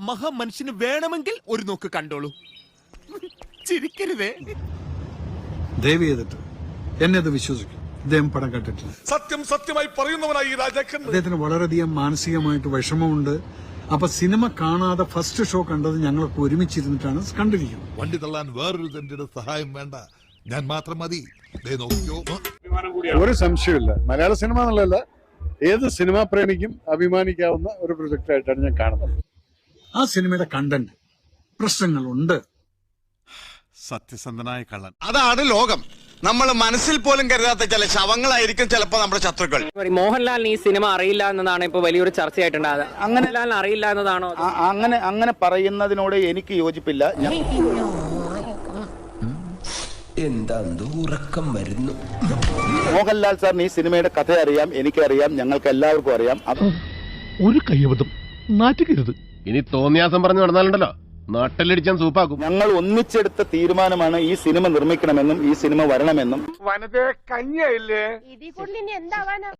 മഹാമനുഷ്യന് വേണമെങ്കിൽ ഒരു നോക്ക് കണ്ടോളൂ. ചിരിക്കരുതേ. ദയവ് ചെയ്തിട്ട് എന്നെ അത് വിശ്വസിക്കും. ഇദ്ദേഹം പടം കണ്ടിട്ടില്ല. സത്യം സത്യമായി പറയുന്നവനായി രാജാക്കൻ. അദ്ദേഹത്തിന് വളരെയധികം മാനസികമായിട്ട് വിഷമമുണ്ട്. അപ്പൊ സിനിമ കാണാതെ ഫസ്റ്റ് ഷോ കണ്ടത് ഞങ്ങളൊക്കെ ഒരുമിച്ചിരുന്നിട്ടാണ് കണ്ടിരിക്കുന്നത്. വണ്ടി തള്ളാൻ വേറൊരു തന്റെ സഹായം വേണ്ട, ഞാൻ മാത്രം മതി. ഒരു സംശയമില്ല, മലയാള സിനിമ എന്നുള്ളതല്ല, ഏത് സിനിമാ പ്രേമിക്കും അഭിമാനിക്കാവുന്ന ഒരു പ്രൊജക്ട് ആയിട്ടാണ് ഞാൻ കാണുന്നത്. ആ സിനിമയുടെ കണ്ടന്റ് പ്രശ്നങ്ങളുണ്ട്. സത്യസന്ധനായ കള്ളൻ. അതാണ് ലോകം. നമ്മൾ മനസ്സിൽ പോലും കരുതാത്ത ചില ശവങ്ങളായിരിക്കും ചിലപ്പോ നമ്മുടെ ശത്രുക്കൾ. മോഹൻലാലിന് ഈ സിനിമ അറിയില്ല എന്നതാണ് ഇപ്പൊ വലിയൊരു ചർച്ചയായിട്ടുണ്ടായത്. മോഹൻലാലിന് അറിയില്ല എന്നതാണോ? അങ്ങനെ പറയുന്നതിനോട് എനിക്ക് യോജിപ്പില്ല. എന്താ ഉറക്കം വരുന്നു. മോഹൻലാൽ സാറിന് ഈ സിനിമയുടെ കഥ അറിയാം, എനിക്കറിയാം, ഞങ്ങൾക്ക് എല്ലാവർക്കും അറിയാം. ഒരു കയ്യബദ്ധം നാറ്റുകരുത്. ഇനി തോന്നിയാസം പറഞ്ഞു നടന്നാലുണ്ടല്ലോ നാട്ടിലടിച്ചാൻ സൂപ്പാക്കും. ഞങ്ങൾ ഒന്നിച്ചെടുത്ത തീരുമാനമാണ് ഈ സിനിമ നിർമ്മിക്കണമെന്നും ഈ സിനിമ വരണമെന്നും. വനത്തെ കഞ്ഞില്ലേ ഇതിൽ കൂടുതൽ ഇനി എന്താവാനാ?